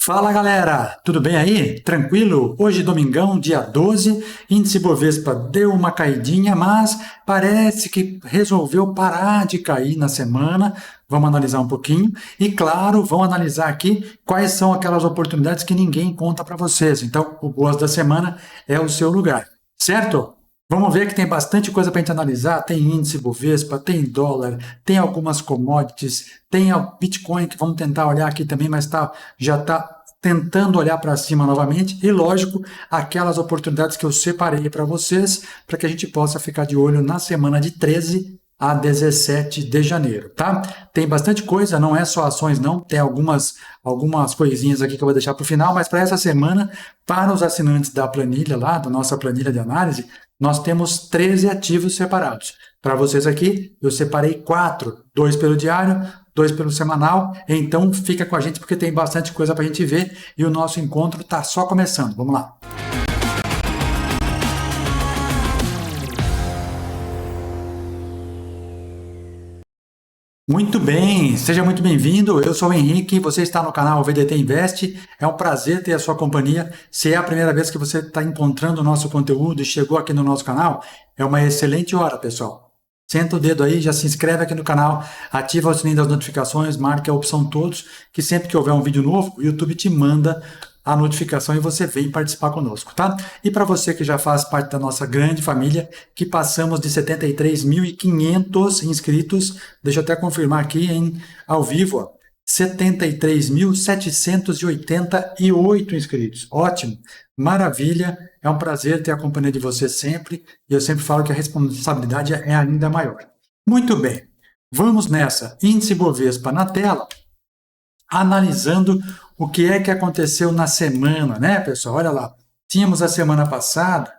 Fala galera, tudo bem aí? Tranquilo? Hoje domingão, dia 12, índice Bovespa deu uma caidinha, mas parece que resolveu parar de cair na semana. Vamos analisar um pouquinho e, claro, vamos analisar aqui quais são aquelas oportunidades que ninguém conta para vocês. Então, o Boas da Semana é o seu lugar, certo? Vamos ver que tem bastante coisa para a gente analisar. Tem índice Bovespa, tem dólar, tem algumas commodities, tem o Bitcoin, que vamos tentar olhar aqui também, mas já está tentando olhar para cima novamente. E, lógico, aquelas oportunidades que eu separei para vocês, para que a gente possa ficar de olho na semana de 13 a 17 de janeiro, tá? Tem bastante coisa, não é só ações não, tem algumas coisinhas aqui que eu vou deixar para o final, mas para essa semana, para os assinantes da planilha lá, da nossa planilha de análise, nós temos 13 ativos separados. Para vocês aqui, eu separei 4, 2 pelo diário, 2 pelo semanal, então fica com a gente porque tem bastante coisa para a gente ver e o nosso encontro está só começando. Vamos lá. Muito bem, seja muito bem-vindo. Eu sou o Henrique, você está no canal VDT Invest. É um prazer ter a sua companhia. Se é a primeira vez que você está encontrando o nosso conteúdo e chegou aqui no nosso canal, é uma excelente hora, pessoal. Senta o dedo aí, já se inscreve aqui no canal, ativa o sininho das notificações, marque a opção todos, que sempre que houver um vídeo novo, o YouTube te manda a notificação e você vem participar conosco, tá? E para você que já faz parte da nossa grande família, que passamos de 73.500 inscritos, deixa eu até confirmar aqui ao vivo, ó, 73.788 inscritos. Ótimo, maravilha, é um prazer ter a companhia de vocês sempre, e eu sempre falo que a responsabilidade é ainda maior. Muito bem, vamos nessa. Índice Bovespa na tela, analisando o que é que aconteceu na semana, né, pessoal? Olha lá, tínhamos a semana passada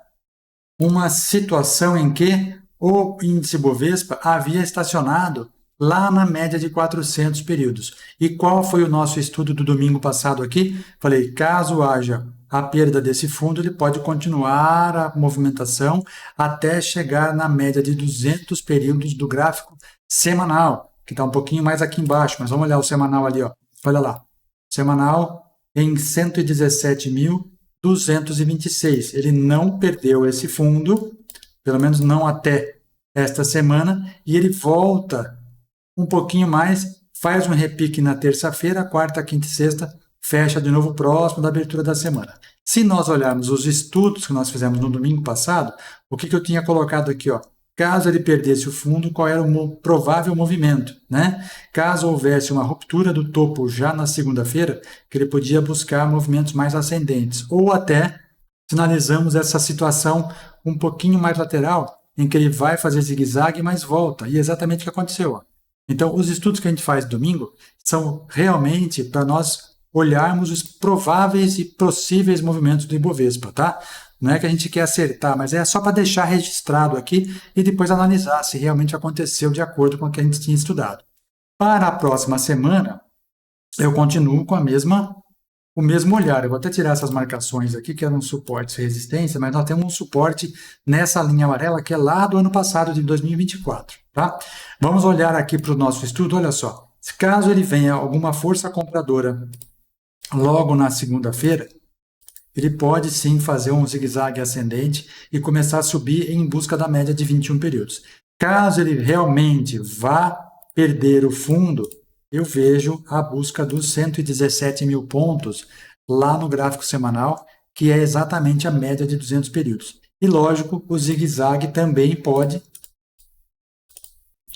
uma situação em que o índice Bovespa havia estacionado lá na média de 400 períodos. E qual foi o nosso estudo do domingo passado aqui? Falei, caso haja a perda desse fundo, ele pode continuar a movimentação até chegar na média de 200 períodos do gráfico semanal, que está um pouquinho mais aqui embaixo, mas vamos olhar o semanal ali, ó. Olha lá, semanal em 117.226. Ele não perdeu esse fundo, pelo menos não até esta semana, e ele volta um pouquinho mais, faz um repique na terça-feira, quarta, quinta e sexta, fecha de novo próximo da abertura da semana. Se nós olharmos os estudos que nós fizemos no domingo passado, o que eu tinha colocado aqui, ó? Caso ele perdesse o fundo, qual era o provável movimento, né? Caso houvesse uma ruptura do topo já na segunda-feira, que ele podia buscar movimentos mais ascendentes. Ou até sinalizamos essa situação um pouquinho mais lateral, em que ele vai fazer zigue-zague, mas volta. E é exatamente o que aconteceu. Ó. Então, os estudos que a gente faz domingo são realmente para nós olharmos os prováveis e possíveis movimentos do Ibovespa, tá? Não é que a gente quer acertar, mas é só para deixar registrado aqui e depois analisar se realmente aconteceu de acordo com o que a gente tinha estudado. Para a próxima semana, eu continuo com o mesmo olhar. Eu vou até tirar essas marcações aqui, que eram suportes e resistência, mas nós temos um suporte nessa linha amarela que é lá do ano passado, de 2024. Tá? Vamos olhar aqui para o nosso estudo, olha só. Caso ele venha alguma força compradora logo na segunda-feira, ele pode sim fazer um zigue-zague ascendente e começar a subir em busca da média de 21 períodos. Caso ele realmente vá perder o fundo, eu vejo a busca dos 117 mil pontos lá no gráfico semanal, que é exatamente a média de 200 períodos. E lógico, o zigue-zague também pode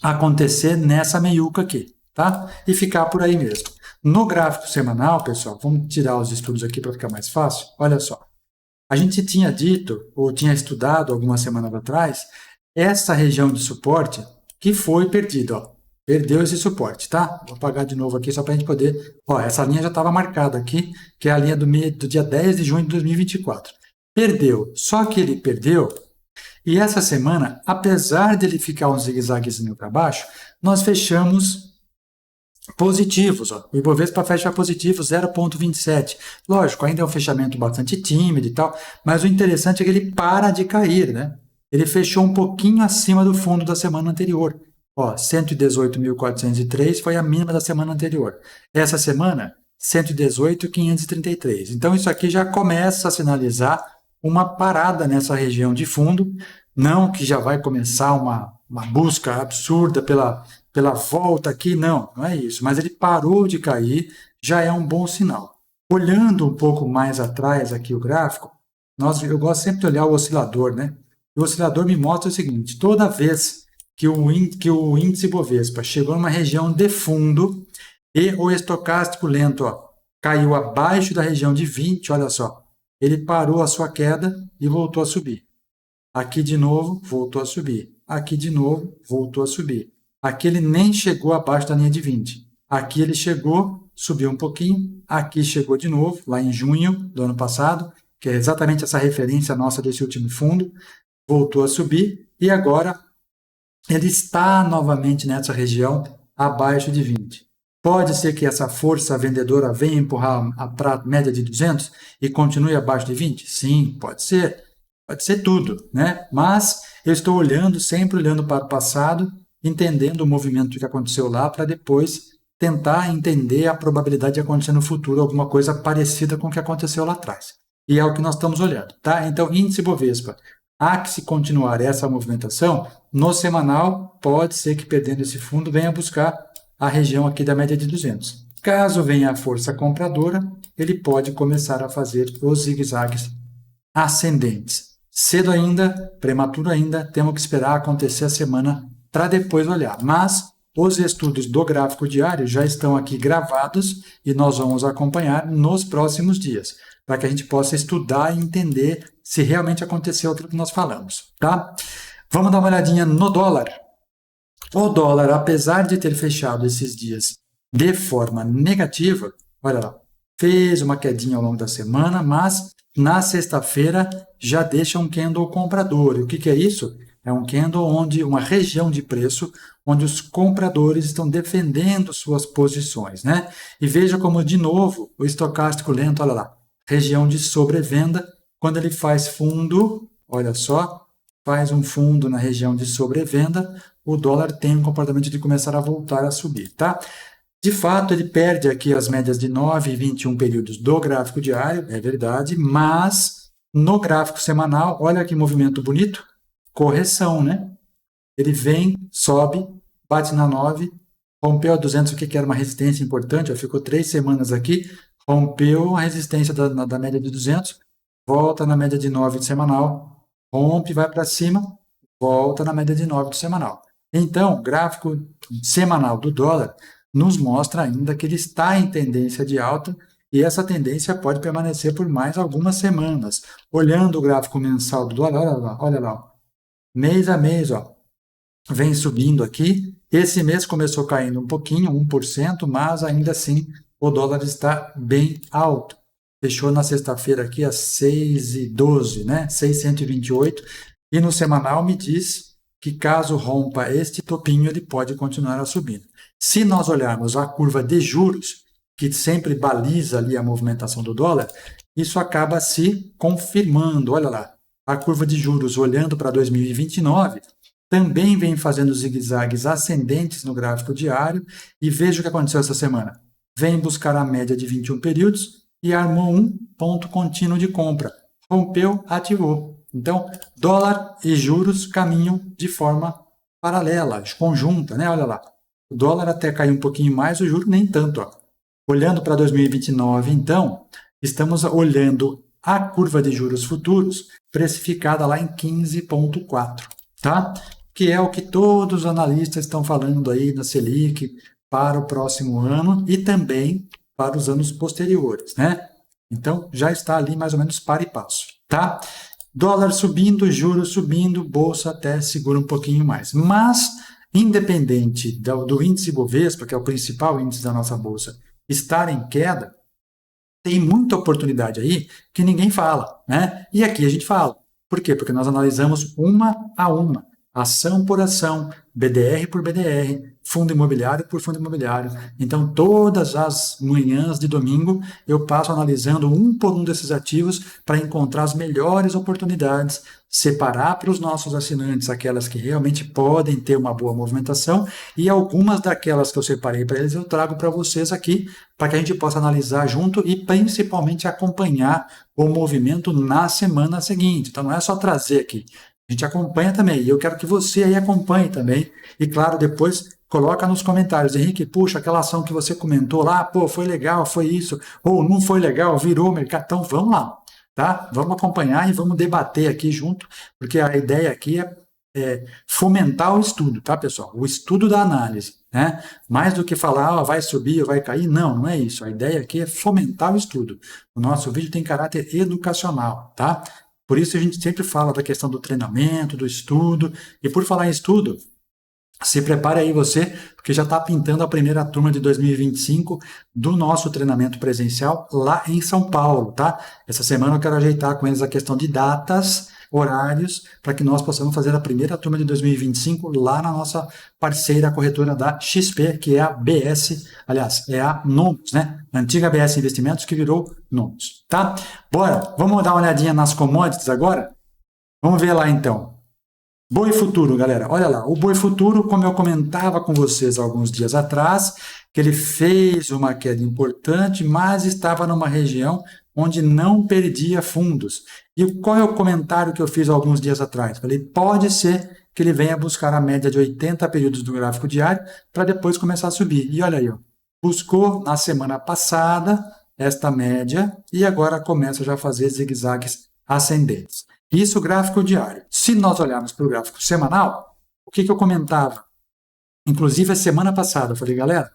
acontecer nessa meiuca aqui, tá? E ficar por aí mesmo. No gráfico semanal, pessoal, vamos tirar os estudos aqui para ficar mais fácil. Olha só, a gente tinha dito, ou tinha estudado algumas semanas atrás, essa região de suporte que foi perdida, ó. Perdeu esse suporte, tá? Vou apagar de novo aqui só para a gente poder... Ó, essa linha já estava marcada aqui, que é a linha do dia 10 de junho de 2024. Perdeu, só que ele perdeu, e essa semana, apesar dele ficar um zigue-zaguezinho para baixo, nós fechamos positivos, ó. O Ibovespa fecha positivo 0,27. Lógico, ainda é um fechamento bastante tímido e tal, mas o interessante é que ele para de cair, né? Ele fechou um pouquinho acima do fundo da semana anterior. Ó, 118.403 foi a mínima da semana anterior. Essa semana, 118 e 533. Então, isso aqui já começa a sinalizar uma parada nessa região de fundo, não que já vai começar uma busca absurda pela volta aqui, não é isso, mas ele parou de cair, já é um bom sinal. Olhando um pouco mais atrás aqui o gráfico, eu gosto sempre de olhar o oscilador, né? O oscilador me mostra o seguinte, toda vez que o índice Bovespa chegou numa região de fundo e o estocástico lento caiu abaixo da região de 20, olha só, ele parou a sua queda e voltou a subir. Aqui de novo, voltou a subir. Aqui de novo, voltou a subir. Aqui ele nem chegou abaixo da linha de 20. Aqui ele chegou, subiu um pouquinho. Aqui chegou de novo, lá em junho do ano passado, que é exatamente essa referência nossa desse último fundo. Voltou a subir e agora ele está novamente nessa região abaixo de 20. Pode ser que essa força vendedora venha empurrar para a média de 200 e continue abaixo de 20? Sim, pode ser. Pode ser tudo, né? Mas eu estou sempre olhando para o passado, entendendo o movimento que aconteceu lá, para depois tentar entender a probabilidade de acontecer no futuro alguma coisa parecida com o que aconteceu lá atrás. E é o que nós estamos olhando, tá? Então, índice Bovespa, há que se continuar essa movimentação, no semanal, pode ser que perdendo esse fundo venha buscar a região aqui da média de 200. Caso venha a força compradora, ele pode começar a fazer os zigue-zagues ascendentes. Cedo ainda, prematuro ainda, temos que esperar acontecer a semana para depois olhar. Mas os estudos do gráfico diário já estão aqui gravados e nós vamos acompanhar nos próximos dias, para que a gente possa estudar e entender se realmente aconteceu aquilo que nós falamos, tá? Vamos dar uma olhadinha no dólar. O dólar, apesar de ter fechado esses dias de forma negativa, olha lá, fez uma quedinha ao longo da semana, mas na sexta-feira já deixa um candle comprador. E o que é isso? É um candle onde uma região de preço onde os compradores estão defendendo suas posições, né? E veja como, de novo, o estocástico lento, olha lá, região de sobrevenda, quando ele faz fundo, olha só, faz um fundo na região de sobrevenda, o dólar tem um comportamento de começar a voltar a subir, tá? De fato, ele perde aqui as médias de 9 e 21 períodos do gráfico diário, é verdade, mas no gráfico semanal, olha que movimento bonito, correção, né? Ele vem, sobe, bate na 9, rompeu a 200, o que era uma resistência importante, ficou 3 semanas aqui, rompeu a resistência da média de 200, volta na média de 9 de semanal, rompe, vai para cima, volta na média de 9 do semanal. Então, o gráfico semanal do dólar nos mostra ainda que ele está em tendência de alta e essa tendência pode permanecer por mais algumas semanas. Olhando o gráfico mensal do dólar, olha lá, mês a mês, vem subindo aqui. Esse mês começou caindo um pouquinho, 1%, mas ainda assim o dólar está bem alto. Fechou na sexta-feira aqui a 6,12, né? 6,128. E no semanal me diz que caso rompa este topinho, ele pode continuar a subir. Se nós olharmos a curva de juros, que sempre baliza ali a movimentação do dólar, isso acaba se confirmando. Olha lá, a curva de juros olhando para 2029 também vem fazendo zigue-zagues ascendentes no gráfico diário e veja o que aconteceu essa semana. Vem buscar a média de 21 períodos e armou um ponto contínuo de compra. Rompeu, ativou. Então, dólar e juros caminham de forma paralela, conjunta, né? Olha lá. O dólar até caiu um pouquinho mais, o juro nem tanto. Olhando para 2029, então, estamos olhando a curva de juros futuros precificada lá em 15,4, tá? Que é o que todos os analistas estão falando aí na Selic para o próximo ano e também para os anos posteriores, né? Então, já está ali mais ou menos par e passo, tá? Dólar subindo, juros subindo, bolsa até segura um pouquinho mais. Mas, independente do índice Bovespa, que é o principal índice da nossa bolsa, estar em queda, tem muita oportunidade aí que ninguém fala, né? E aqui a gente fala. Por quê? Porque nós analisamos uma a uma. ação por ação, BDR por BDR, fundo imobiliário por fundo imobiliário. Então, todas as manhãs de domingo, eu passo analisando um por um desses ativos para encontrar as melhores oportunidades, separar para os nossos assinantes aquelas que realmente podem ter uma boa movimentação e algumas daquelas que eu separei para eles eu trago para vocês aqui, para que a gente possa analisar junto e principalmente acompanhar o movimento na semana seguinte. Então, não é só trazer aqui. A gente acompanha também, e eu quero que você aí acompanhe também. E claro, depois coloca nos comentários, Henrique, puxa, aquela ação que você comentou lá, pô, foi legal, foi isso, ou não foi legal, virou mercado. Então vamos lá, tá? Vamos acompanhar e vamos debater aqui junto, porque a ideia aqui é fomentar o estudo, tá, pessoal? O estudo da análise, né? Mais do que falar, ó, vai subir ou vai cair, não é isso. A ideia aqui é fomentar o estudo. O nosso vídeo tem caráter educacional, tá? Por isso a gente sempre fala da questão do treinamento, do estudo. E por falar em estudo, se prepare aí você, porque já está pintando a primeira turma de 2025 do nosso treinamento presencial lá em São Paulo, tá? Essa semana eu quero ajeitar com eles a questão de datas, horários, para que nós possamos fazer a primeira turma de 2025 lá na nossa parceira corretora da XP, que é a BS, aliás, é a Nomos, né? Antiga BS Investimentos que virou Nomos, tá? Bora, vamos dar uma olhadinha nas commodities agora? Vamos ver lá então. Boi futuro, galera, olha lá, o boi futuro, como eu comentava com vocês alguns dias atrás, que ele fez uma queda importante, mas estava numa região onde não perdia fundos. E qual é o comentário que eu fiz alguns dias atrás? Falei, pode ser que ele venha buscar a média de 80 períodos do gráfico diário para depois começar a subir. E olha aí, ó, buscou na semana passada esta média e agora começa já a fazer zigue-zagues ascendentes. Isso gráfico diário. Se nós olharmos para o gráfico semanal, o que eu comentava? Inclusive, a semana passada, eu falei, galera,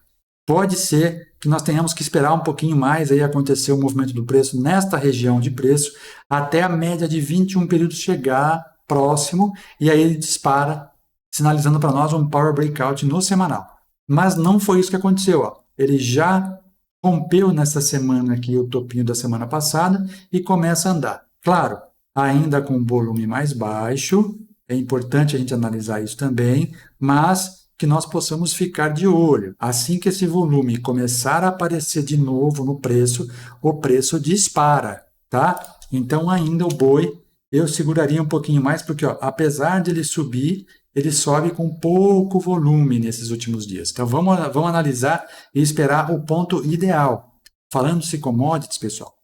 pode ser que nós tenhamos que esperar um pouquinho mais aí acontecer o movimento do preço nesta região de preço, até a média de 21 períodos chegar próximo, e aí ele dispara, sinalizando para nós um power breakout no semanal. Mas não foi isso que aconteceu. Ó. Ele já rompeu nessa semana aqui o topinho da semana passada e começa a andar. Claro, ainda com volume mais baixo, é importante a gente analisar isso também, mas que nós possamos ficar de olho. Assim que esse volume começar a aparecer de novo no preço, o preço dispara, tá? Então ainda o boi eu seguraria um pouquinho mais, porque ó, apesar de ele subir, ele sobe com pouco volume nesses últimos dias. Então vamos analisar e esperar o ponto ideal. Falando-se commodities, pessoal,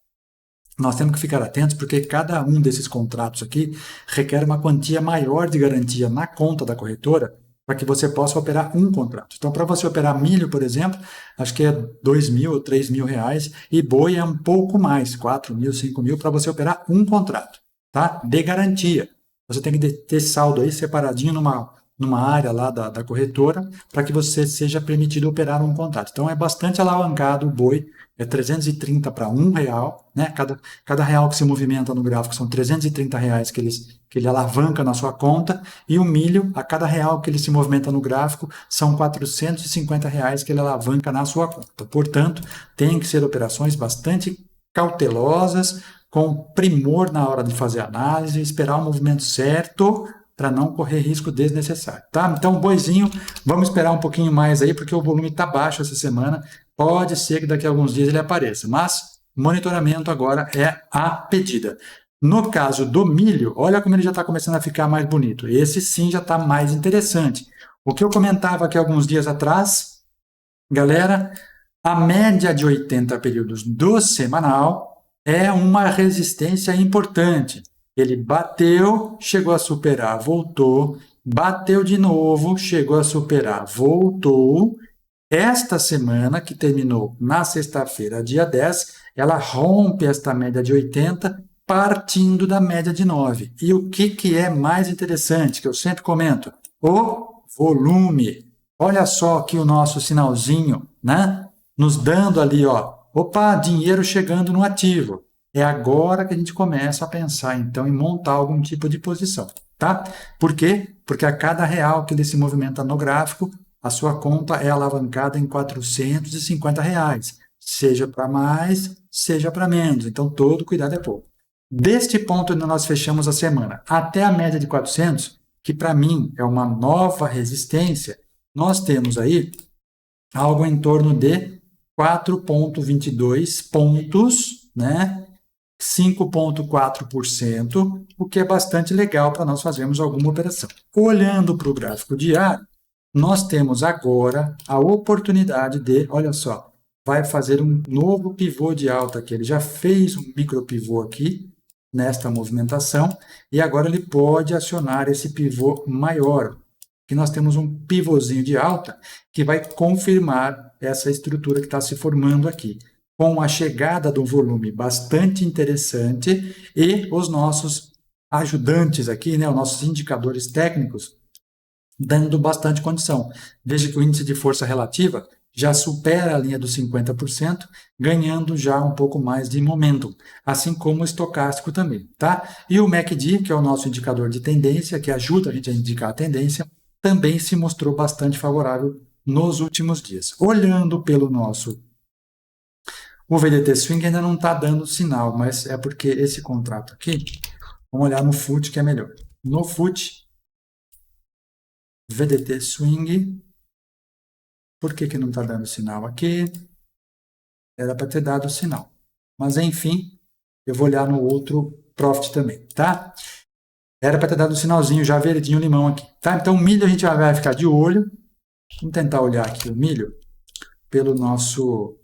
nós temos que ficar atentos porque cada um desses contratos aqui requer uma quantia maior de garantia na conta da corretora para que você possa operar um contrato. Então, para você operar milho, por exemplo, acho que é 2.000 ou 3.000 reais e boi é um pouco mais, 4.000, 5.000 para você operar um contrato, tá? De garantia. Você tem que ter saldo aí separadinho numa área lá da corretora para que você seja permitido operar um contrato. Então, é bastante alavancado o boi, é 330 para R$1, né? Cada real que se movimenta no gráfico são 330 reais que ele alavanca na sua conta, e o milho, a cada real que ele se movimenta no gráfico, são 450 reais que ele alavanca na sua conta. Portanto, tem que ser operações bastante cautelosas, com primor na hora de fazer a análise, esperar o movimento certo, para não correr risco desnecessário, tá? Então, boizinho, vamos esperar um pouquinho mais aí, porque o volume está baixo essa semana, pode ser que daqui a alguns dias ele apareça, mas monitoramento agora é a pedida. No caso do milho, olha como ele já está começando a ficar mais bonito, esse sim já está mais interessante. O que eu comentava aqui alguns dias atrás, galera, a média de 80 períodos do semanal é uma resistência importante. Ele bateu, chegou a superar, voltou, bateu de novo, chegou a superar, voltou. Esta semana, que terminou na sexta-feira, dia 10, ela rompe esta média de 80, partindo da média de 9. E o que é mais interessante, que eu sempre comento? O volume. Olha só aqui o nosso sinalzinho, né? Nos dando ali, ó, opa, dinheiro chegando no ativo. É agora que a gente começa a pensar, então, em montar algum tipo de posição, tá? Por quê? Porque a cada real que ele se movimenta no gráfico, a sua conta é alavancada em 450 reais, seja para mais, seja para menos. Então, todo cuidado é pouco. Deste ponto, onde nós fechamos a semana até a média de 400, que para mim é uma nova resistência, nós temos aí algo em torno de 4,22 pontos, né? 5,4%, o que é bastante legal para nós fazermos alguma operação. Olhando para o gráfico diário, nós temos agora a oportunidade de, olha só, vai fazer um novo pivô de alta aqui. Ele já fez um micro pivô aqui, nesta movimentação, e agora ele pode acionar esse pivô maior. Aqui nós temos um pivôzinho de alta que vai confirmar essa estrutura que está se formando aqui, com a chegada de um volume bastante interessante e os nossos ajudantes aqui, né, os nossos indicadores técnicos, dando bastante condição. Veja que o índice de força relativa já supera a linha dos 50%, ganhando já um pouco mais de momentum, assim como o estocástico também, tá? E o MACD, que é o nosso indicador de tendência, que ajuda a gente a indicar a tendência, também se mostrou bastante favorável nos últimos dias. Olhando pelo nosso... O VDT Swing ainda não está dando sinal, mas é porque esse contrato aqui, vamos olhar no FUT que é melhor. No FUT, VDT Swing, por que não está dando sinal aqui? Era para ter dado sinal. Mas, enfim, eu vou olhar no outro Profit também, tá? Era para ter dado um sinalzinho já verdinho limão aqui, tá? Então, o milho a gente vai ficar de olho. Vamos tentar olhar aqui o milho pelo nosso...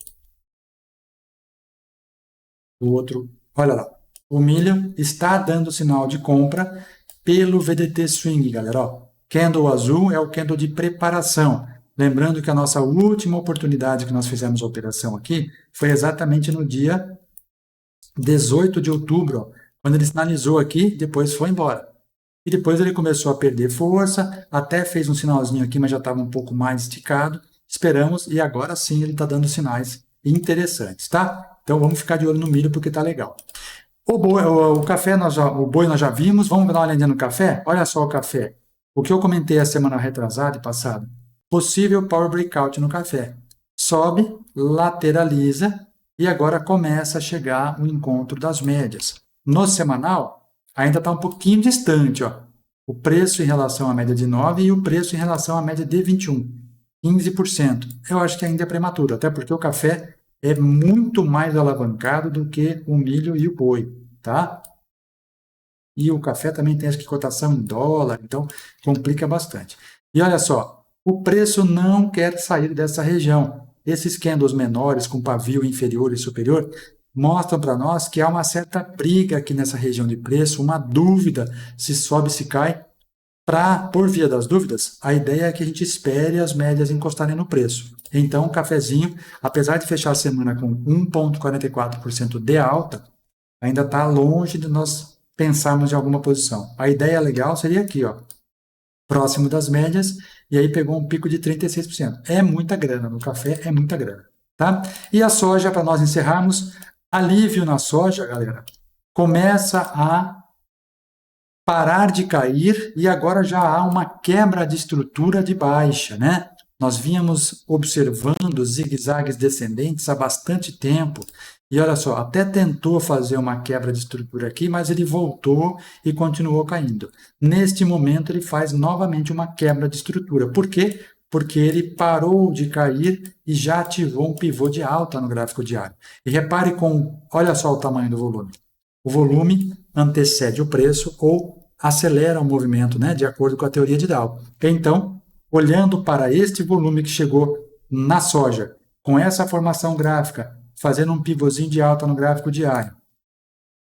O outro... Olha lá. O milho está dando sinal de compra pelo VDT Swing, galera. Ó, candle azul é o candle de preparação. Lembrando que a nossa última oportunidade que nós fizemos a operação aqui foi exatamente no dia 18 de outubro, ó, quando ele sinalizou aqui, depois foi embora. E depois ele começou a perder força, até fez um sinalzinho aqui, mas já estava um pouco mais esticado. Esperamos e agora sim ele está dando sinais interessantes, tá? Então vamos ficar de olho no milho porque está legal. O café, o boi nós já vimos, vamos dar uma olhadinha no café? Olha só o café. O que eu comentei a semana retrasada e passada. Possível Power Breakout no café. Sobe, lateraliza e agora começa a chegar o encontro das médias. No semanal, ainda está um pouquinho distante, ó. O preço em relação à média de 9 e o preço em relação à média de 21, 15%. Eu acho que ainda é prematuro, até porque o café é muito mais alavancado do que o milho e o boi, tá? E o café também tem, acho que, cotação em dólar, então complica bastante. E olha só, o preço não quer sair dessa região. Esses candles menores, com pavio inferior e superior, mostram para nós que há uma certa briga aqui nessa região de preço, uma dúvida se sobe, se cai. Por via das dúvidas, a ideia é que a gente espere as médias encostarem no preço. Então, o cafezinho, apesar de fechar a semana com 1,44% de alta, ainda está longe de nós pensarmos em alguma posição. A ideia legal seria aqui, ó, próximo das médias, e aí pegou um pico de 36%. É muita grana, no café é muita grana, tá? E a soja, para nós encerrarmos, alívio na soja, galera, começa a parar de cair e agora já há uma quebra de estrutura de baixa, né? Nós vínhamos observando zigue-zagues descendentes há bastante tempo e olha só, até tentou fazer uma quebra de estrutura aqui, mas ele voltou e continuou caindo. Neste momento ele faz novamente uma quebra de estrutura. Por quê? Porque ele parou de cair e já ativou um pivô de alta no gráfico diário. E repare olha só o tamanho do volume. O volume antecede o preço ou acelera o movimento, né, de acordo com a teoria de Dow. Então, olhando para este volume que chegou na soja, com essa formação gráfica, fazendo um pivôzinho de alta no gráfico diário,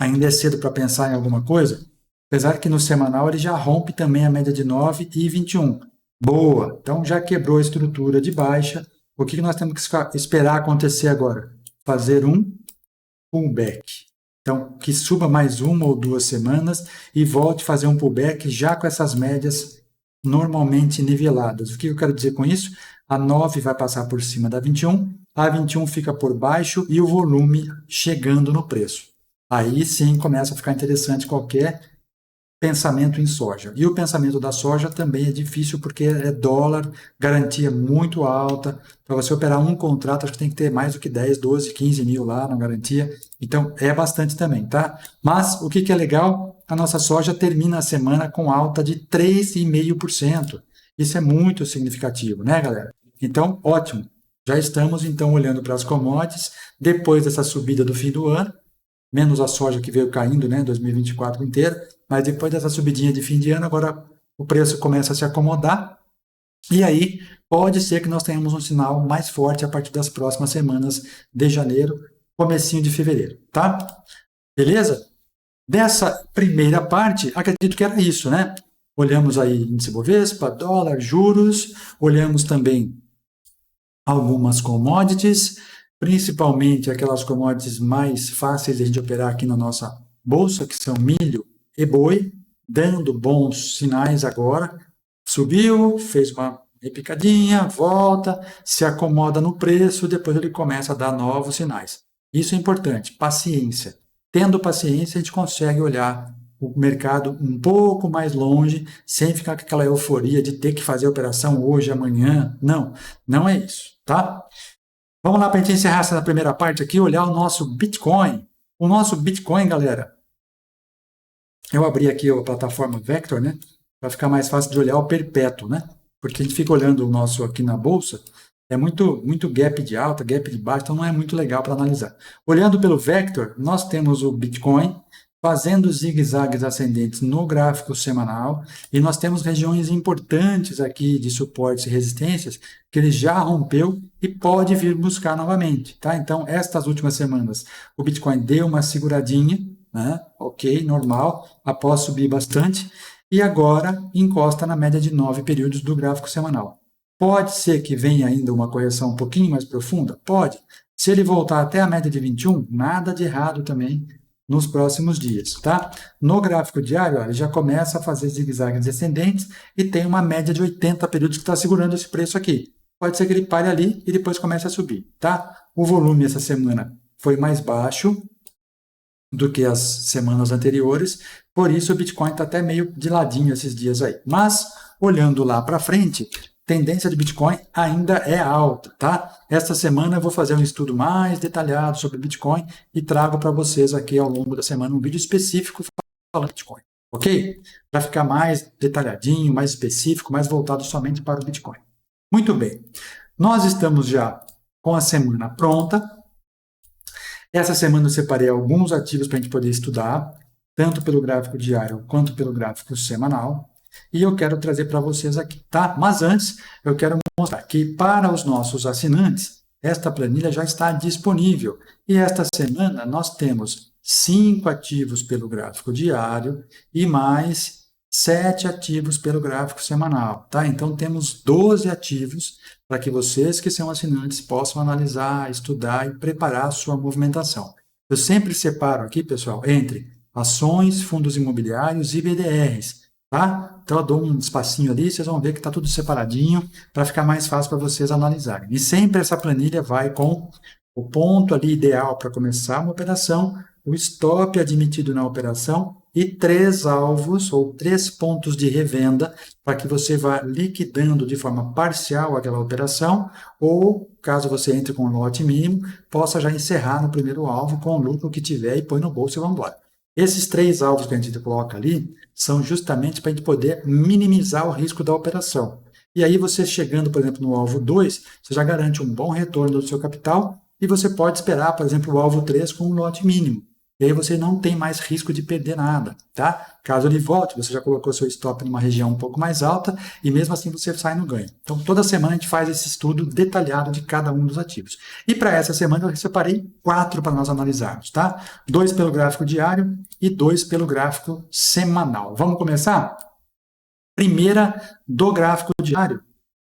ainda é cedo para pensar em alguma coisa, apesar que no semanal ele já rompe também a média de 9 e 21. Boa! Então, já quebrou a estrutura de baixa. O que nós temos que esperar acontecer agora? Fazer um pullback. Então, que suba mais 1 ou 2 semanas e volte a fazer um pullback já com essas médias normalmente niveladas. O que eu quero dizer com isso? A 9 vai passar por cima da 21, a 21 fica por baixo e o volume chegando no preço. Aí sim começa a ficar interessante qualquer pensamento em soja. E o pensamento da soja também é difícil porque é dólar, garantia muito alta. Para você operar um contrato, acho que tem que ter mais do que 10, 12, 15 mil lá na garantia. Então, é bastante também, tá? Mas, o que é legal? a nossa soja termina a semana com alta de 3,5%. Isso é muito significativo, né, galera? Então, ótimo. Já estamos, então, olhando para as commodities, depois dessa subida do fim do ano, menos a soja que veio caindo, né, 2024 inteiro, mas depois dessa subidinha de fim de ano, agora o preço começa a se acomodar, e aí pode ser que nós tenhamos um sinal mais forte a partir das próximas semanas de janeiro, comecinho de fevereiro, tá? Beleza? Dessa primeira parte, acredito que era isso, né? Olhamos aí índice Bovespa, dólar, juros, olhamos também algumas commodities, principalmente aquelas commodities mais fáceis de a gente operar aqui na nossa bolsa, que são milho e boi, dando bons sinais agora. Subiu, fez uma repicadinha, volta, se acomoda no preço, depois ele começa a dar novos sinais. Isso é importante, paciência. Tendo paciência, a gente consegue olhar o mercado um pouco mais longe, sem ficar com aquela euforia de ter que fazer a operação hoje, amanhã. Não, não é isso, tá? Vamos lá para a gente encerrar essa primeira parte aqui, olhar o nosso Bitcoin. O nosso Bitcoin, galera, eu abri aqui a plataforma Vector, né? Para ficar mais fácil de olhar o perpétuo, né? Porque a gente fica olhando o nosso aqui na bolsa, é muito gap de alta, gap de baixa, então não é muito legal para analisar. Olhando pelo Vector, nós temos o Bitcoin fazendo zigue-zagues ascendentes no gráfico semanal, e nós temos regiões importantes aqui de suportes e resistências que ele já rompeu e pode vir buscar novamente, tá? Então, estas últimas semanas, o Bitcoin deu uma seguradinha, né? Ok, normal, após subir bastante, e agora encosta na média de 9 períodos do gráfico semanal. Pode ser que venha ainda uma correção um pouquinho mais profunda? Pode. Se ele voltar até a média de 21, nada de errado também nos próximos dias, tá? No gráfico diário, ó, ele já começa a fazer zigue-zagues descendentes e tem uma média de 80 períodos que está segurando esse preço aqui. Pode ser que ele pare ali e depois comece a subir, tá? O volume essa semana foi mais baixo do que as semanas anteriores, por isso o Bitcoin está até meio de ladinho esses dias aí. Mas, olhando lá para frente, tendência de Bitcoin ainda é alta, tá? Esta semana eu vou fazer um estudo mais detalhado sobre Bitcoin e trago para vocês aqui ao longo da semana um vídeo específico falando de Bitcoin, ok? Para ficar mais detalhadinho, mais específico, mais voltado somente para o Bitcoin. Muito bem, nós estamos já com a semana pronta. Essa semana eu separei alguns ativos para a gente poder estudar, tanto pelo gráfico diário quanto pelo gráfico semanal. E eu quero trazer para vocês aqui, tá? Mas antes, eu quero mostrar que para os nossos assinantes, esta planilha já está disponível. E esta semana nós temos 5 ativos pelo gráfico diário e mais 7 ativos pelo gráfico semanal, tá? Então temos 12 ativos para que vocês que são assinantes possam analisar, estudar e preparar a sua movimentação. Eu sempre separo aqui, pessoal, entre ações, fundos imobiliários e BDRs. Tá? Então eu dou um espacinho ali, vocês vão ver que está tudo separadinho para ficar mais fácil para vocês analisarem. E sempre essa planilha vai com o ponto ali ideal para começar uma operação, o stop admitido na operação e 3 alvos ou 3 pontos de revenda para que você vá liquidando de forma parcial aquela operação ou, caso você entre com um lote mínimo, possa já encerrar no primeiro alvo com o lucro que tiver e põe no bolso e vamos embora. Esses 3 alvos que a gente coloca ali são justamente para a gente poder minimizar o risco da operação. E aí você chegando, por exemplo, no alvo 2, você já garante um bom retorno do seu capital e você pode esperar, por exemplo, o alvo 3 com um lote mínimo. E aí você não tem mais risco de perder nada, tá? Caso ele volte, você já colocou seu stop numa região um pouco mais alta e mesmo assim você sai no ganho. Então toda semana a gente faz esse estudo detalhado de cada um dos ativos. E para essa semana eu separei 4 para nós analisarmos, tá? 2 pelo gráfico diário e 2 pelo gráfico semanal. Vamos começar? Primeira do gráfico diário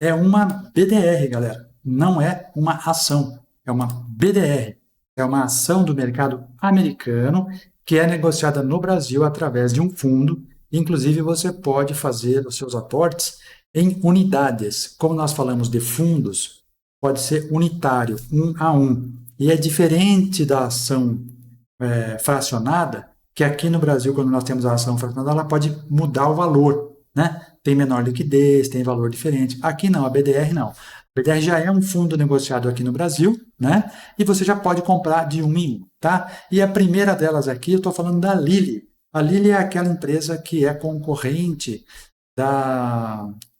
é uma BDR, galera. Não é uma ação, é uma BDR. É uma ação do mercado americano que é negociada no Brasil através de um fundo. Inclusive, você pode fazer os seus aportes em unidades. Como nós falamos de fundos, pode ser unitário, 1 a 1. E é diferente da ação fracionada, que aqui no Brasil, quando nós temos a ação fracionada, ela pode mudar o valor, né? Tem menor liquidez, tem valor diferente. Aqui não, a BDR não. A BDR já é um fundo negociado aqui no Brasil, né? E você já pode comprar de 1 em 1, tá? E a primeira delas aqui, eu estou falando da Lilly. A Lilly é aquela empresa que é concorrente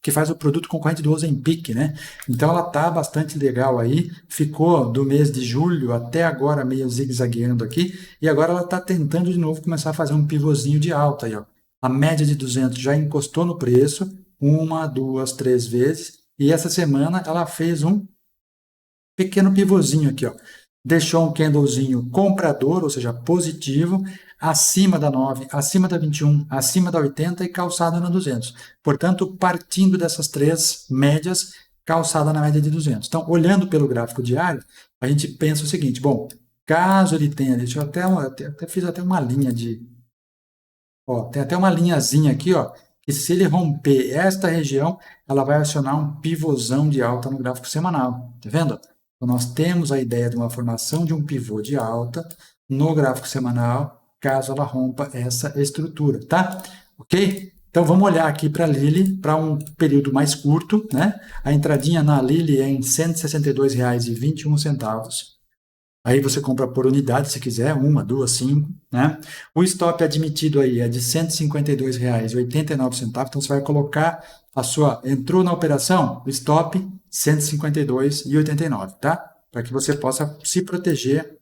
que faz o produto concorrente do Ozempic, né? Então ela tá bastante legal aí, ficou do mês de julho até agora meio zigue-zagueando aqui, e agora ela está tentando de novo começar a fazer um pivôzinho de alta aí, ó. A média de 200 já encostou no preço, 1, 2, 3 vezes, e essa semana ela fez um pequeno pivôzinho aqui, ó. Deixou um candlezinho comprador, ou seja, positivo, acima da 9, acima da 21, acima da 80 e calçada na 200. Portanto, partindo dessas três médias, calçada na média de 200. Então, olhando pelo gráfico diário, a gente pensa o seguinte, bom, caso ele tenha, deixa eu até fiz até uma linha de, ó, tem até uma linhazinha aqui, ó, que se ele romper esta região, ela vai acionar um pivôzão de alta no gráfico semanal, tá vendo? Então, nós temos a ideia de uma formação de um pivô de alta no gráfico semanal, caso ela rompa essa estrutura, tá? Ok? Então, vamos olhar aqui para a Lilly para um período mais curto, né? A entradinha na Lilly é em R$ 162,21. Aí você compra por unidade, se quiser, 1, 2, 5, né? O stop admitido aí é de R$ 152,89, então você vai colocar a sua, entrou na operação, o stop R$ 152,89, tá? Para que você possa se proteger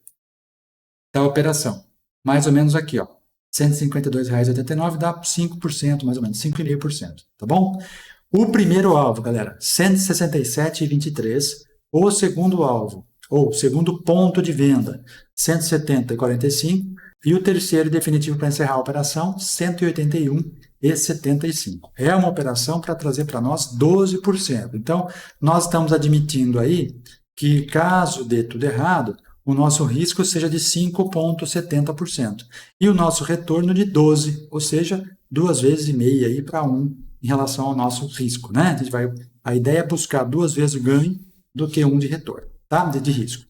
da operação. Mais ou menos aqui, ó, R$ 152,89 dá 5%, mais ou menos, 5,5%, tá bom? O primeiro alvo, galera, R$ 167,23, o segundo alvo, ou segundo ponto de venda, 170,45, e o terceiro definitivo para encerrar a operação, 181,75. É uma operação para trazer para nós 12%. Então, nós estamos admitindo aí que, caso dê tudo errado, o nosso risco seja de 5,70%. E o nosso retorno de 12%, ou seja, 2,5 vezes aí para 1 em relação ao nosso risco, né? A ideia é buscar 2 vezes o ganho do que 1 de retorno, tá? De risco.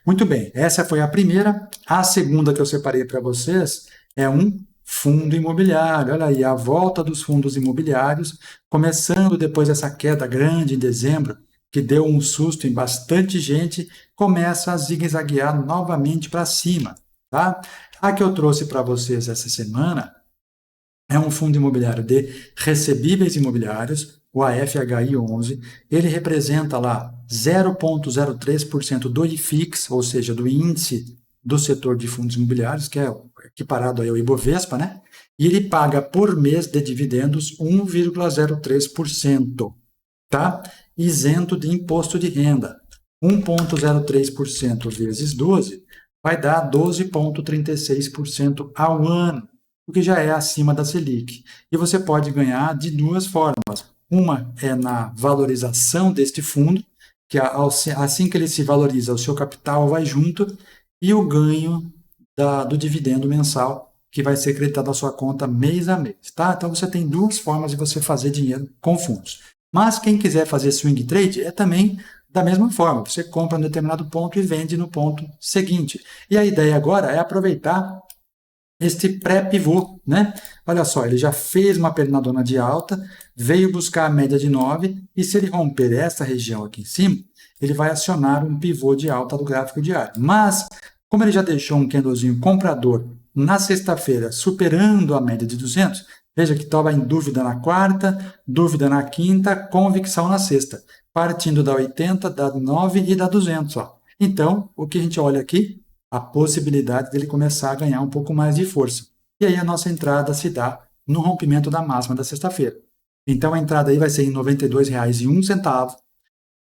Muito bem, essa foi a primeira. A segunda que eu separei para vocês é um fundo imobiliário. Olha aí, a volta dos fundos imobiliários, começando depois dessa queda grande em dezembro, que deu um susto em bastante gente, começa a zigue-zaguear novamente para cima, tá? A que eu trouxe para vocês essa semana é um fundo imobiliário de recebíveis imobiliários, o AFHI11, ele representa lá 0,03% do IFIX, ou seja, do índice do setor de fundos imobiliários, que é equiparado ao Ibovespa, né? E ele paga por mês de dividendos 1,03%, tá? Isento de imposto de renda. 1,03% vezes 12 vai dar 12,36% ao ano, o que já é acima da Selic. E você pode ganhar de duas formas. Uma é na valorização deste fundo, que assim que ele se valoriza, o seu capital vai junto, e o ganho do dividendo mensal, que vai ser creditado à sua conta mês a mês. Tá? Então você tem duas formas de você fazer dinheiro com fundos. Mas quem quiser fazer swing trade é também da mesma forma. Você compra em determinado ponto e vende no ponto seguinte. E a ideia agora é aproveitar este pré-pivô, né? Olha só, ele já fez uma pernadona de alta, veio buscar a média de 9, e se ele romper essa região aqui em cima, ele vai acionar um pivô de alta do gráfico diário. Mas, como ele já deixou um candlezinho comprador na sexta-feira, superando a média de 200, veja que estava em dúvida na quarta, dúvida na quinta, convicção na sexta, partindo da 80, da 9 e da 200. Ó. Então, o que a gente olha aqui? A possibilidade dele começar a ganhar um pouco mais de força. E aí a nossa entrada se dá no rompimento da máxima da sexta-feira. Então a entrada aí vai ser em R$ 92,01,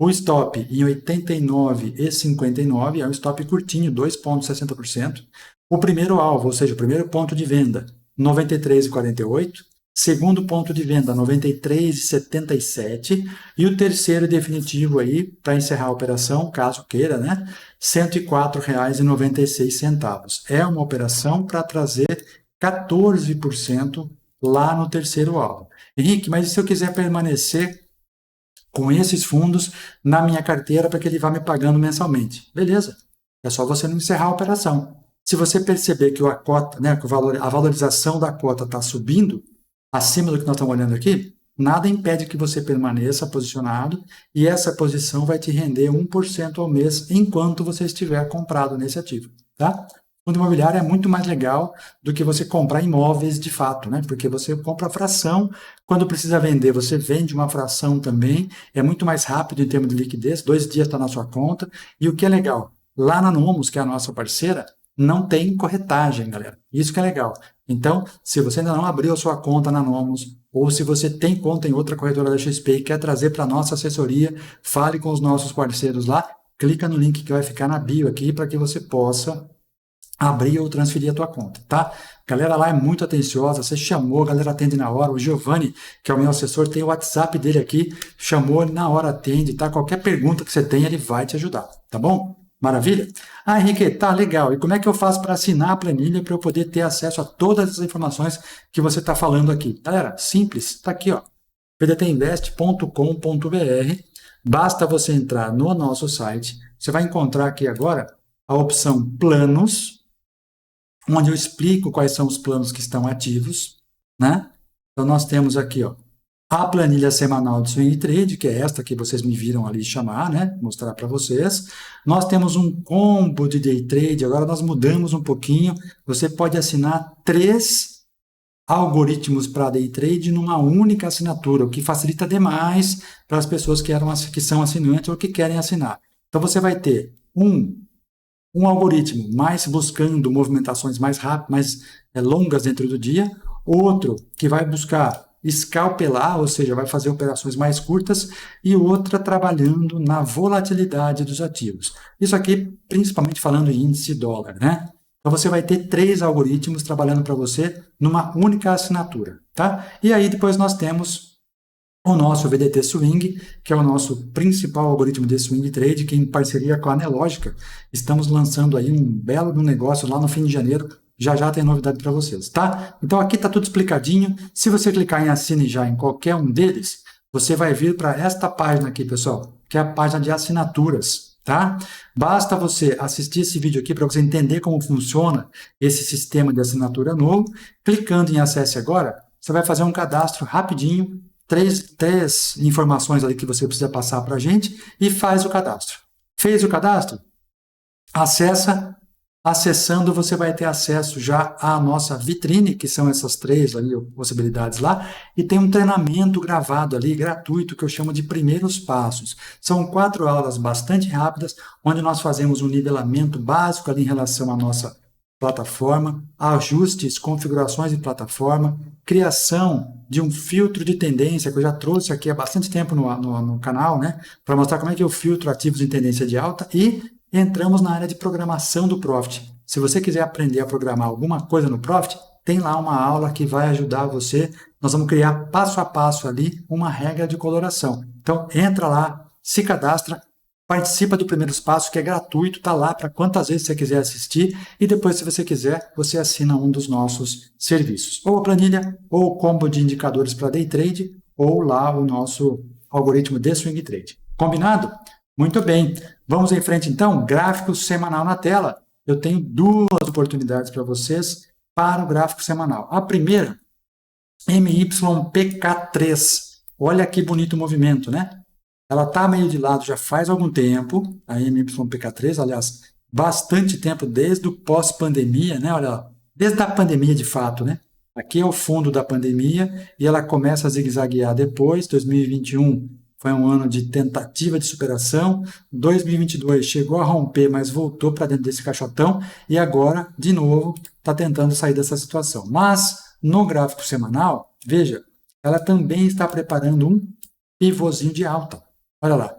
o stop em R$ 89,59, é um stop curtinho, 2,60%. O primeiro alvo, ou seja, o primeiro ponto de venda, R$ 93,48. Segundo ponto de venda, R$ 93,77. E o terceiro definitivo aí, para encerrar a operação, caso queira, né? R$ 104,96. É uma operação para trazer 14% lá no terceiro alvo. Henrique, mas e se eu quiser permanecer com esses fundos na minha carteira para que ele vá me pagando mensalmente? Beleza, é só você não encerrar a operação. Se você perceber que a cota, né, que a valorização da cota está subindo, acima do que nós estamos olhando aqui, nada impede que você permaneça posicionado e essa posição vai te render 1% ao mês enquanto você estiver comprado nesse ativo, tá? Fundo imobiliário é muito mais legal do que você comprar imóveis de fato, né? Porque você compra fração, quando precisa vender, você vende uma fração também, é muito mais rápido em termos de liquidez, 2 dias está na sua conta. E o que é legal, lá na Nomos, que é a nossa parceira, não tem corretagem, galera. Isso que é legal. Então, se você ainda não abriu a sua conta na Nomos, ou se você tem conta em outra corretora da XP e quer trazer para a nossa assessoria, fale com os nossos parceiros lá, clica no link que vai ficar na bio aqui para que você possa abrir ou transferir a tua conta, tá? A galera lá é muito atenciosa, você chamou, a galera atende na hora. O Giovanni, que é o meu assessor, tem o WhatsApp dele aqui, chamou, ele na hora atende, tá? Qualquer pergunta que você tenha, ele vai te ajudar, tá bom? Maravilha? Ah, Henrique, tá legal. E como é que eu faço para assinar a planilha para eu poder ter acesso a todas as informações que você está falando aqui? Galera, simples, tá aqui, ó, pdtinvest.com.br. Basta você entrar no nosso site, você vai encontrar aqui agora a opção Planos, onde eu explico quais são os planos que estão ativos, né? Então, nós temos aqui, ó, a planilha semanal de swing trade, que é esta que vocês me viram ali chamar, né? Mostrar para vocês. Nós temos um combo de day trade, agora nós mudamos um pouquinho. Você pode assinar 3 algoritmos para day trade numa única assinatura, o que facilita demais para as pessoas que são assinantes ou que querem assinar. Então, você vai ter um algoritmo mais buscando movimentações mais rápidas, mais longas dentro do dia, outro que vai buscar escalpelar, ou seja, vai fazer operações mais curtas, e outra trabalhando na volatilidade dos ativos. Isso aqui, principalmente falando em índice dólar, né? Então, você vai ter 3 algoritmos trabalhando para você numa única assinatura, tá? E aí, depois nós temos o nosso VDT Swing, que é o nosso principal algoritmo de swing trade, que em parceria com a Anelógica, estamos lançando aí um belo negócio lá no fim de janeiro. Já já tem novidade para vocês, tá? Então aqui está tudo explicadinho. Se você clicar em Assine Já em qualquer um deles, você vai vir para esta página aqui, pessoal, que é a página de assinaturas, tá? Basta você assistir esse vídeo aqui para você entender como funciona esse sistema de assinatura novo. Clicando em Acesse Agora, você vai fazer um cadastro rapidinho, três informações ali que você precisa passar para a gente e faz o cadastro. Fez o cadastro? Acessando, você vai ter acesso já à nossa vitrine, que são essas 3 ali, possibilidades lá, e tem um treinamento gravado ali, gratuito, que eu chamo de primeiros passos. São 4 aulas bastante rápidas, onde nós fazemos um nivelamento básico ali em relação à nossa plataforma, ajustes, configurações de plataforma, criação de um filtro de tendência, que eu já trouxe aqui há bastante tempo no canal, né, para mostrar como é que eu filtro ativos em tendência de alta, e entramos na área de programação do Profit. Se você quiser aprender a programar alguma coisa no Profit, tem lá uma aula que vai ajudar você. Nós vamos criar passo a passo ali uma regra de coloração. Então, entra lá, se cadastra, participa do Primeiros Passos, que é gratuito, está lá para quantas vezes você quiser assistir, e depois, se você quiser, você assina um dos nossos serviços. Ou a planilha, ou o combo de indicadores para day trade, ou lá o nosso algoritmo de swing trade. Combinado? Muito bem. Vamos em frente, então. Gráfico semanal na tela. Eu tenho 2 oportunidades para vocês para o gráfico semanal. A primeira, MYPK3. Olha que bonito o movimento, né? Ela está meio de lado já faz algum tempo, a MYPK3, aliás, bastante tempo desde o pós-pandemia, né? Olha, desde a pandemia de fato, né? Aqui é o fundo da pandemia e ela começa a zigue-zaguear depois. 2021 foi um ano de tentativa de superação. 2022 chegou a romper, mas voltou para dentro desse caixotão e agora, de novo, está tentando sair dessa situação. Mas, no gráfico semanal, veja, ela também está preparando um pivôzinho de alta. Olha lá.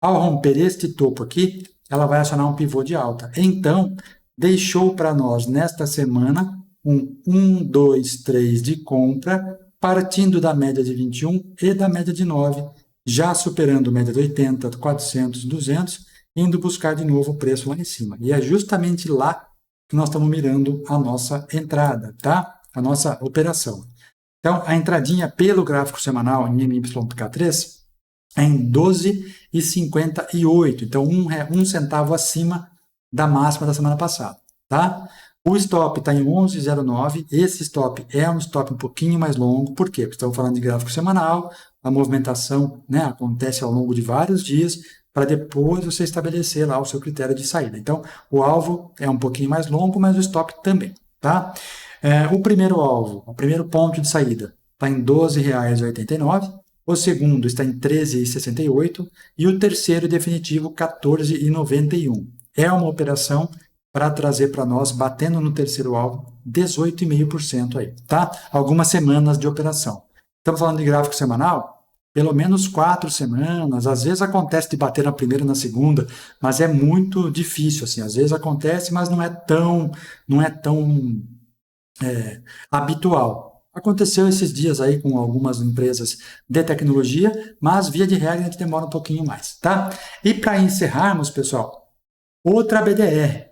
Ao romper este topo aqui, ela vai acionar um pivô de alta. Então, deixou para nós, nesta semana, um 1, 2, 3 de compra, partindo da média de 21 e da média de 9, já superando a média de 80, 400, 200, indo buscar de novo o preço lá em cima. E é justamente lá que nós estamos mirando a nossa entrada, tá? A nossa operação. Então, a entradinha pelo gráfico semanal em MYPK3 é em 12,58. Então, um centavo acima da máxima da semana passada, tá? O stop está em 11,09. Esse stop é um stop um pouquinho mais longo. Por quê? Porque estamos falando de gráfico semanal. A movimentação, né, acontece ao longo de vários dias. para depois você estabelecer lá o seu critério de saída. Então, o alvo é um pouquinho mais longo, mas o stop também, tá? O primeiro alvo, o primeiro ponto de saída, está em R$ 12,89, o segundo está em R$ 13,68 e o terceiro definitivo R$ 14,91. É uma operação para trazer para nós, batendo no terceiro alvo, 18,5% aí, tá? Algumas semanas de operação. Estamos falando de gráfico semanal? Pelo menos 4 semanas, às vezes acontece de bater na primeira e na segunda, mas é muito difícil, assim, às vezes acontece, mas não é tão habitual. Aconteceu esses dias aí com algumas empresas de tecnologia, mas via de regra a gente demora um pouquinho mais, tá? E para encerrarmos, pessoal, outra BDR,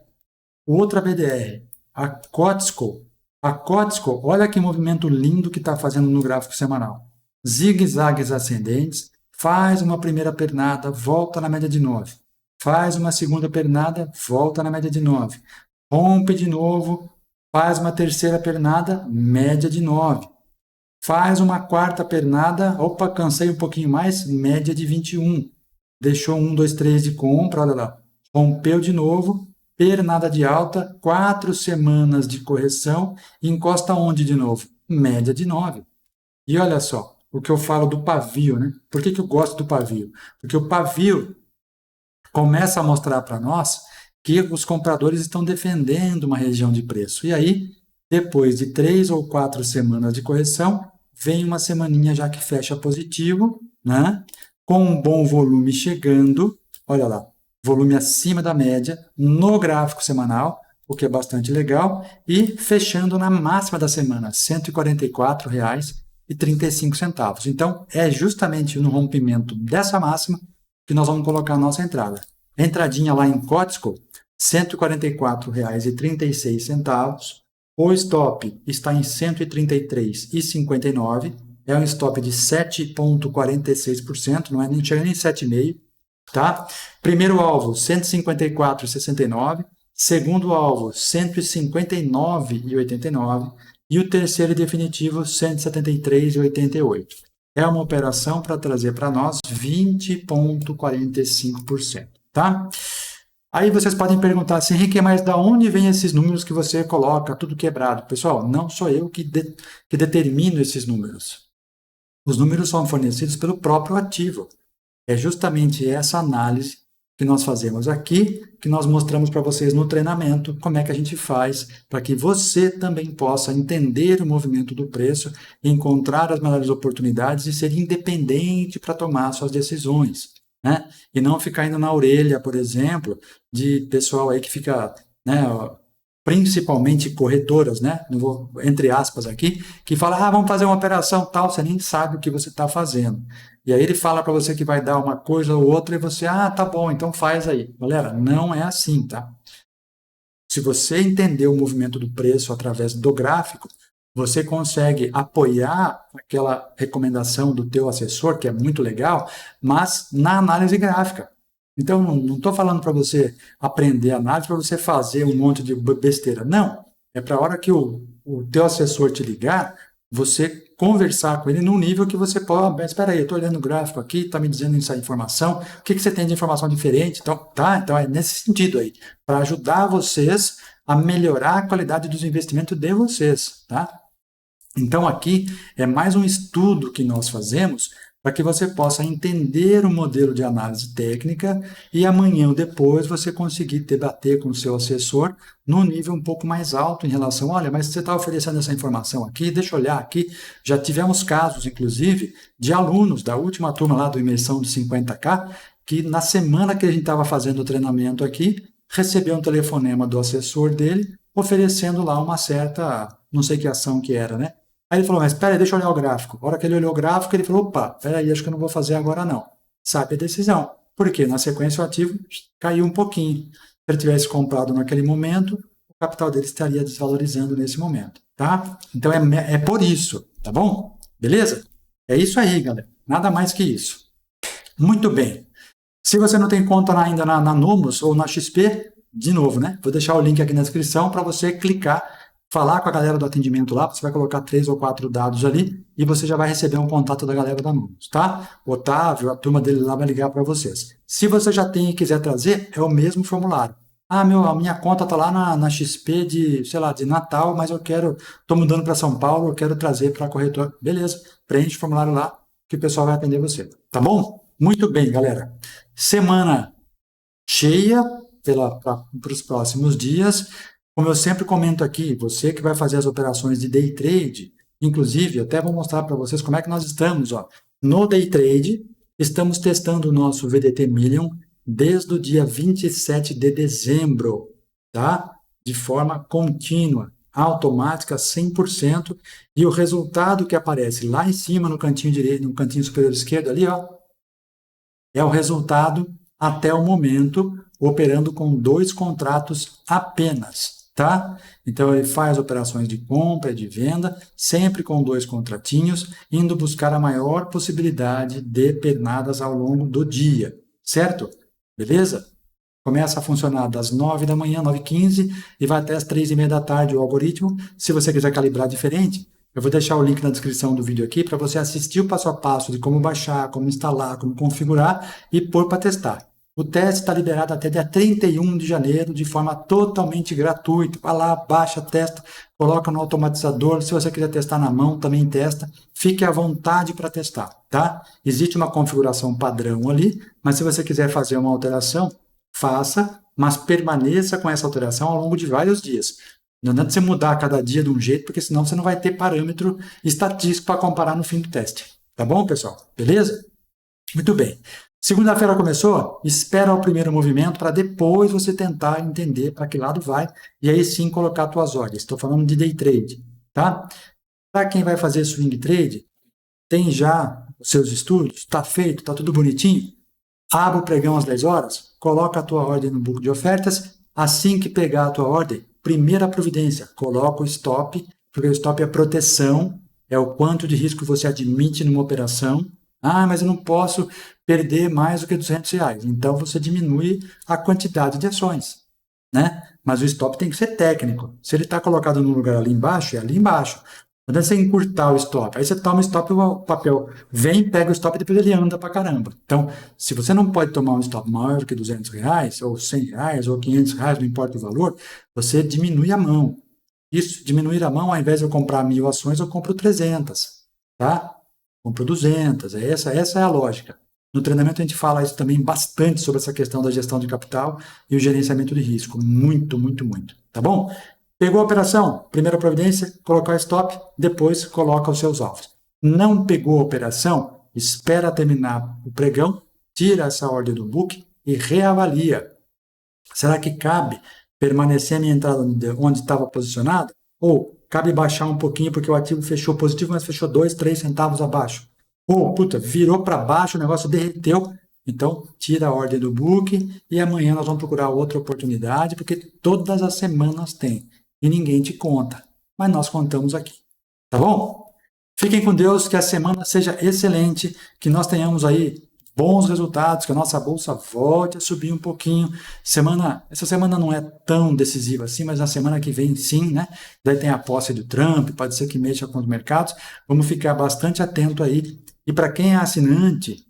a Kotsko. A Kotsko, olha que movimento lindo que está fazendo no gráfico semanal. Zigue-zagues ascendentes, faz uma primeira pernada, volta na média de 9. Faz uma segunda pernada, volta na média de 9. Rompe de novo, faz uma terceira pernada, média de 9. Faz uma quarta pernada, opa, cansei um pouquinho mais, média de 21. Deixou 1, 2, 3 de compra, olha lá. Rompeu de novo, pernada de alta, 4 semanas de correção, e encosta onde de novo? Média de 9. E olha só, o que eu falo do pavio, né? Por que eu gosto do pavio? Porque o pavio começa a mostrar para nós que os compradores estão defendendo uma região de preço. E aí, depois de 3 ou 4 semanas de correção, vem uma semaninha já que fecha positivo, né? Com um bom volume chegando, olha lá, volume acima da média no gráfico semanal, o que é bastante legal, e fechando na máxima da semana, R$ 144,35. Então, é justamente no rompimento dessa máxima que nós vamos colocar a nossa entrada. Entradinha lá em Kotsko, R$ 144,36. O stop está em R$ 133,59. É um stop de 7,46%, não é nem chega nem 7,5%. Tá? Primeiro alvo, 154,69. Segundo alvo, 159,89. E o terceiro e definitivo, 173,88. É uma operação para trazer para nós 20,45%. Tá? Aí vocês podem perguntar assim, Henrique, mas da onde vem esses números que você coloca, tudo quebrado? Pessoal, não sou eu que determino esses números. Os números são fornecidos pelo próprio ativo. É justamente essa análise que nós fazemos aqui, que nós mostramos para vocês no treinamento, como é que a gente faz para que você também possa entender o movimento do preço, encontrar as melhores oportunidades e ser independente para tomar suas decisões, né? E não ficar indo na orelha, por exemplo, de pessoal aí que fica, né, principalmente corretoras, né, não vou, entre aspas aqui, que fala, vamos fazer uma operação tal, você nem sabe o que você está fazendo. E aí ele fala para você que vai dar uma coisa ou outra e você, tá bom, então faz aí. Galera, não é assim, tá? Se você entender o movimento do preço através do gráfico, você consegue apoiar aquela recomendação do teu assessor, que é muito legal, mas na análise gráfica. Então, não estou falando para você aprender análise, para você fazer um monte de besteira. Não, é para a hora que o teu assessor te ligar, você conversar com ele num nível que você pode, espera aí, eu estou olhando o gráfico aqui, está me dizendo essa informação, o que você tem de informação diferente? Então, tá, então é nesse sentido aí, para ajudar vocês a melhorar a qualidade dos investimentos de vocês, tá? Então aqui é mais um estudo que nós fazemos para que você possa entender o modelo de análise técnica e amanhã ou depois você conseguir debater com o seu assessor num nível um pouco mais alto em relação, olha, mas você está oferecendo essa informação aqui, deixa eu olhar aqui. Já tivemos casos, inclusive, de alunos da última turma lá do Imersão de 50K, que na semana que a gente estava fazendo o treinamento aqui, recebeu um telefonema do assessor dele, oferecendo lá uma certa, não sei que ação que era, né? Aí ele falou, mas espera aí, deixa eu olhar o gráfico. A hora que ele olhou o gráfico, ele falou, opa, espera aí, acho que eu não vou fazer agora não. Sabe a decisão. Por quê? Na sequência o ativo caiu um pouquinho. Se ele tivesse comprado naquele momento, o capital dele estaria desvalorizando nesse momento, tá? Então é por isso, tá bom? Beleza? É isso aí, galera. Nada mais que isso. Muito bem. Se você não tem conta ainda na Nomos ou na XP, de novo, né? Vou deixar o link aqui na descrição para você clicar, falar com a galera do atendimento lá, você vai colocar 3 ou 4 dados ali e você já vai receber um contato da galera da Nomos, tá? O Otávio, a turma dele lá vai ligar para vocês. Se você já tem e quiser trazer, é o mesmo formulário. Ah, a minha conta tá lá na XP de, sei lá, de Natal, mas tô mudando para São Paulo, eu quero trazer para a corretora. Beleza, preenche o formulário lá que o pessoal vai atender você, tá bom? Muito bem, galera. Semana cheia para os próximos dias. Como eu sempre comento aqui, você que vai fazer as operações de day trade, inclusive, até vou mostrar para vocês como é que nós estamos. Ó. No day trade, estamos testando o nosso VDT Million desde o dia 27 de dezembro, tá? De forma contínua, automática, 100%. E o resultado que aparece lá em cima no cantinho direito, no cantinho superior esquerdo ali, ó, é o resultado até o momento, operando com 2 contratos apenas, tá? Então, ele faz operações de compra e de venda, sempre com 2 contratinhos, indo buscar a maior possibilidade de pernadas ao longo do dia, certo? Beleza? Começa a funcionar das 9 da manhã, 9h15, e vai até as 3h30 da tarde o algoritmo. Se você quiser calibrar diferente, eu vou deixar o link na descrição do vídeo aqui para você assistir o passo a passo de como baixar, como instalar, como configurar e pôr para testar. O teste está liberado até dia 31 de janeiro, de forma totalmente gratuita. Vai lá, baixa, testa, coloca no automatizador. Se você quiser testar na mão, também testa. Fique à vontade para testar, tá? Existe uma configuração padrão ali, mas se você quiser fazer uma alteração, faça, mas permaneça com essa alteração ao longo de vários dias. Não adianta você mudar a cada dia de um jeito, porque senão você não vai ter parâmetro estatístico para comparar no fim do teste. Tá bom, pessoal? Beleza? Muito bem. Segunda-feira começou, espera o primeiro movimento para depois você tentar entender para que lado vai e aí sim colocar suas ordens. Estou falando de day trade, tá? Para quem vai fazer swing trade, tem já os seus estudos, está feito, está tudo bonitinho, abre o pregão às 10 horas, coloca a tua ordem no book de ofertas, assim que pegar a tua ordem, primeira providência, coloca o stop, porque o stop é proteção, é o quanto de risco você admite numa operação. Ah, mas eu não posso perder mais do que R$200. Então, você diminui a quantidade de ações, né? Mas o stop tem que ser técnico. Se ele está colocado no lugar ali embaixo, é ali embaixo. Quando você encurtar o stop, aí você toma o stop e o papel vem, pega o stop e depois ele anda pra caramba. Então, se você não pode tomar um stop maior do que R$200, ou R$100, ou R$500, não importa o valor, você diminui a mão. Isso, diminuir a mão, ao invés de eu comprar 1.000 ações, eu compro 300, tá? Compro 200, essa é a lógica. No treinamento a gente fala isso também bastante sobre essa questão da gestão de capital e o gerenciamento de risco. Muito, muito, muito. Tá bom? Pegou a operação? Primeira providência, colocar o stop, depois coloca os seus alvos. Não pegou a operação? Espera terminar o pregão, tira essa ordem do book e reavalia. Será que cabe permanecer a minha entrada onde estava posicionada? Ou cabe baixar um pouquinho porque o ativo fechou positivo, mas fechou 2, 3 centavos abaixo? Ou, puta, virou para baixo, o negócio derreteu, então tira a ordem do book e amanhã nós vamos procurar outra oportunidade, porque todas as semanas tem e ninguém te conta, mas nós contamos aqui, tá bom? Fiquem com Deus, que a semana seja excelente, que nós tenhamos aí bons resultados, que a nossa bolsa volte a subir um pouquinho. Essa semana não é tão decisiva assim, mas na semana que vem sim, né? Daí tem a posse do Trump, pode ser que mexa com os mercados. Vamos ficar bastante atento aí. E para quem é assinante,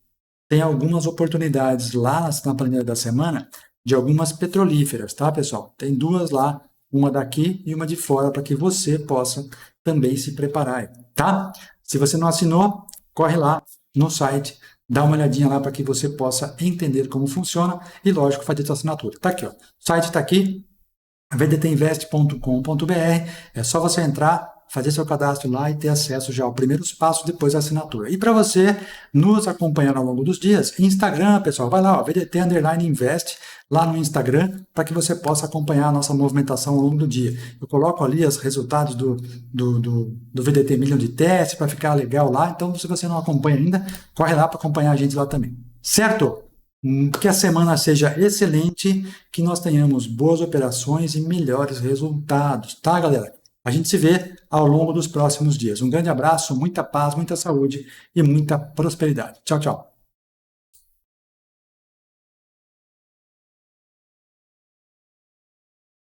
tem algumas oportunidades lá na planilha da semana de algumas petrolíferas, tá, pessoal? Tem 2 lá, uma daqui e uma de fora, para que você possa também se preparar, tá? Se você não assinou, corre lá no site, dá uma olhadinha lá para que você possa entender como funciona e, lógico, fazer sua assinatura. Tá aqui, ó. O site está aqui, vdtinvest.com.br. É só você entrar, fazer seu cadastro lá e ter acesso já ao primeiros passos, depois a assinatura. E para você nos acompanhar ao longo dos dias, Instagram, pessoal, vai lá, ó, VDT_Invest, lá no Instagram, para que você possa acompanhar a nossa movimentação ao longo do dia. Eu coloco ali os resultados do VDT Million de teste, para ficar legal lá. Então, se você não acompanha ainda, corre lá para acompanhar a gente lá também. Certo? Que a semana seja excelente, que nós tenhamos boas operações e melhores resultados, tá, galera? A gente se vê ao longo dos próximos dias. Um grande abraço, muita paz, muita saúde e muita prosperidade. Tchau, tchau.